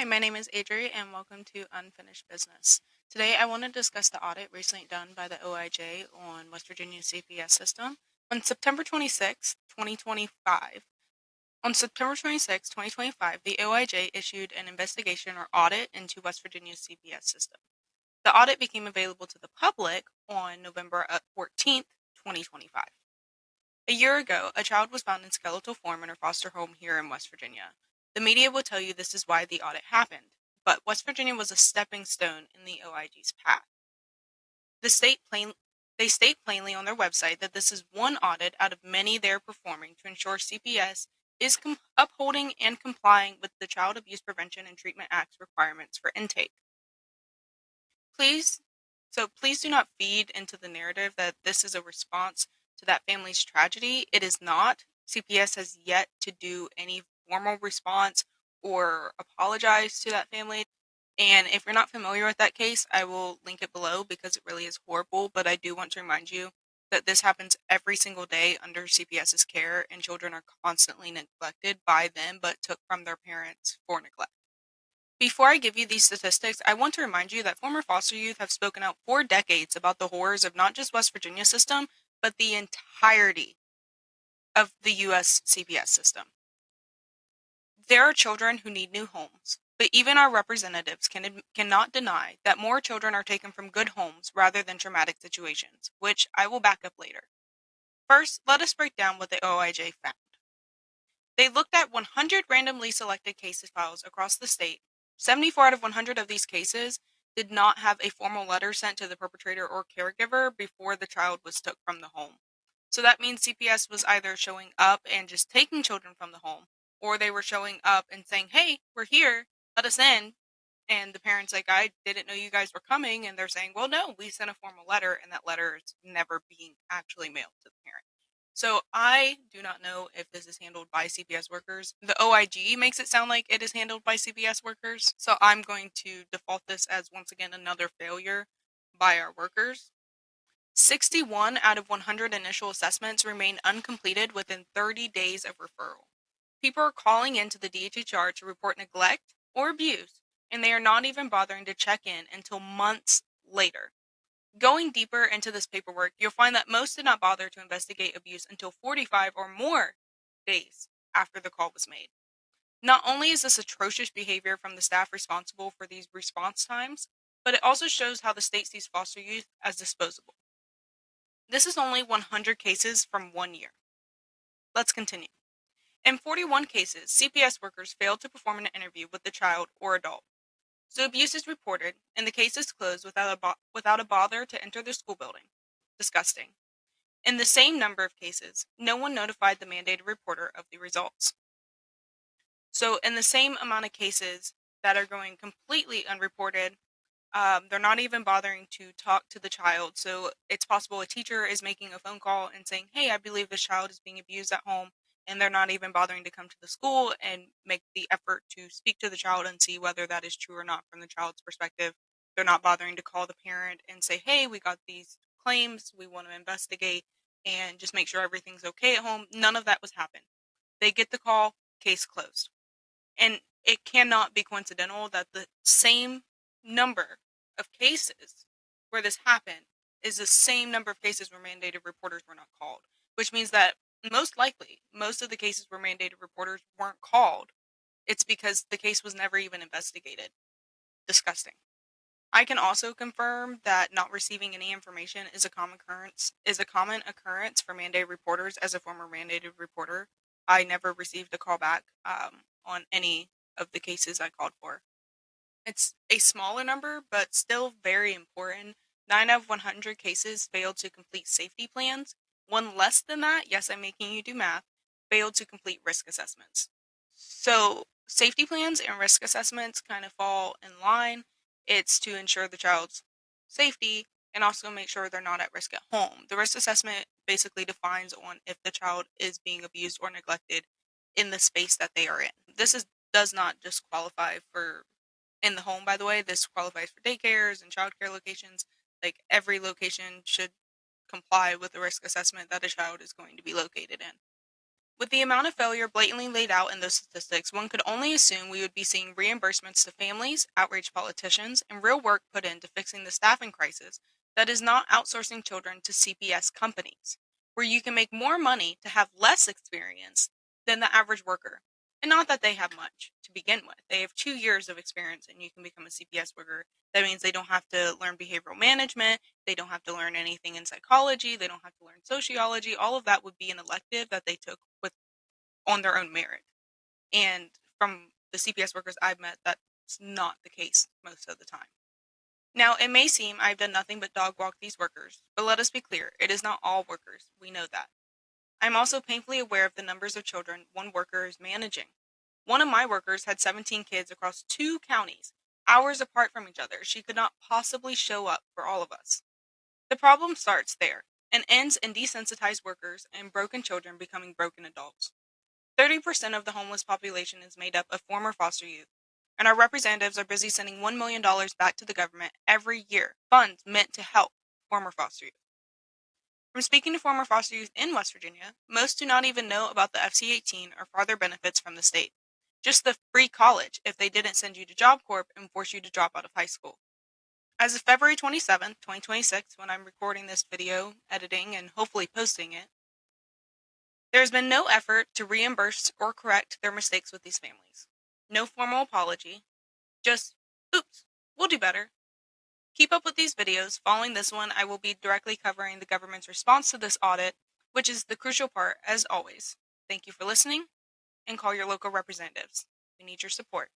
Hi, my name is Adri, and welcome to Unfinished Business. Today, I want to discuss the audit recently done by the OIJ on West Virginia's CPS system. On September 26, 2025, on September 26, 2025, the OIJ issued an investigation or audit into West Virginia's CPS system. The audit became available to the public on November 14th, 2025. A year ago, a child was found in skeletal form in her foster home here in West Virginia. The media will tell you this is why the audit happened, but West Virginia was a stepping stone in the OIG's path. The state plain, they state plainly on their website that this is one audit out of many they're performing to ensure CPS is upholding and complying with the Child Abuse Prevention and Treatment Act's requirements for intake. Please, please do not feed into the narrative that this is a response to that family's tragedy. It is not. CPS has yet to do any formal response or apologize to that family. And if you're not familiar with that case, I will link it below because it really is horrible. But I do want to remind you that this happens every single day under CPS's care, and children are constantly neglected by them but took from their parents for neglect. Before I give you these statistics, I want to remind you that former foster youth have spoken out for decades about the horrors of not just West Virginia system, but the entirety of the U.S. CPS system. There are children who need new homes, but even our representatives cannot deny that more children are taken from good homes rather than traumatic situations, which I will back up later. First, let us break down what the OIJ found. They looked at 100 randomly selected case files across the state. 74 out of 100 of these cases did not have a formal letter sent to the perpetrator or caregiver before the child was took from the home. So that means CPS was either showing up and just taking children from the home, or they were showing up and saying, "Hey, we're here, let us in." And the parents like, "I didn't know you guys were coming." And they're saying, "Well, no, we sent a formal letter," and that letter is never being actually mailed to the parent. So I do not know if this is handled by CPS workers. The OIG makes it sound like it is handled by CPS workers. So I'm going to default this as once again another failure by our workers. 61 out of 100 initial assessments remain uncompleted within 30 days of referral. People are calling into the DHHR to report neglect or abuse, and they are not even bothering to check in until months later. Going deeper into this paperwork, you'll find that most did not bother to investigate abuse until 45 or more days after the call was made. Not only is this atrocious behavior from the staff responsible for these response times, but it also shows how the state sees foster youth as disposable. This is only 100 cases from 1 year. Let's continue. In 41 cases, CPS workers failed to perform an interview with the child or adult. So abuse is reported, and the case is closed without a bother to enter the school building. Disgusting. In the same number of cases, no one notified the mandated reporter of the results. So in the same amount of cases that are going completely unreported, they're not even bothering to talk to the child. So it's possible a teacher is making a phone call and saying, "Hey, I believe this child is being abused at home," and they're not even bothering to come to the school and make the effort to speak to the child and see whether that is true or not from the child's perspective. They're not bothering to call the parent and say, "Hey, we got these claims, we want to investigate and just make sure everything's okay at home." None of that was happened. They get the call, case closed. And it cannot be coincidental that the same number of cases where this happened is the same number of cases where mandated reporters were not called, which means that most likely most of the cases where mandated reporters weren't called, it's because the case was never even investigated. Disgusting. I can also confirm that not receiving any information is a common occurrence for mandated reporters. As a former mandated reporter, I never received a call back on any of the cases I called for. It's a smaller number, but still very important. 9 out of 100 cases failed to complete safety plans. One less than that, yes, I'm making you do math, failed to complete risk assessments. So safety plans and risk assessments kind of fall in line. It's to ensure the child's safety and also make sure they're not at risk at home. The risk assessment basically defines on if the child is being abused or neglected in the space that they are in. Does not just qualify for in the home, by the way. This qualifies for daycares and childcare locations. Like every location should comply with the risk assessment that a child is going to be located in. With the amount of failure blatantly laid out in those statistics, one could only assume we would be seeing reimbursements to families, outraged politicians, and real work put into fixing the staffing crisis that is not outsourcing children to CPS companies, where you can make more money to have less experience than the average worker. And not that they have much to begin with. They have 2 years of experience and you can become a CPS worker. That means they don't have to learn behavioral management, they don't have to learn anything in psychology, they don't have to learn sociology. All of that would be an elective that they took with on their own merit. And from the CPS workers I've met, that's not the case most of the time. Now, it may seem I've done nothing but dog walk these workers, but let us be clear, it is not all workers. We know that. I'm also painfully aware of the numbers of children one worker is managing. One of my workers had 17 kids across 2 counties, hours apart from each other. She could not possibly show up for all of us. The problem starts there and ends in desensitized workers and broken children becoming broken adults. 30% of the homeless population is made up of former foster youth, and our representatives are busy sending $1 million back to the government every year, funds meant to help former foster youth. From speaking to former foster youth in West Virginia, most do not even know about the FC-18 or farther benefits from the state. Just the free college if they didn't send you to Job Corp and force you to drop out of high school. As of February 27th, 2026, when I'm recording this video, editing, and hopefully posting it, there has been no effort to reimburse or correct their mistakes with these families. No formal apology, just, oops, we'll do better. Keep up with these videos. Following this one, I will be directly covering the government's response to this audit, which is the crucial part, as always. Thank you for listening, and call your local representatives. We need your support.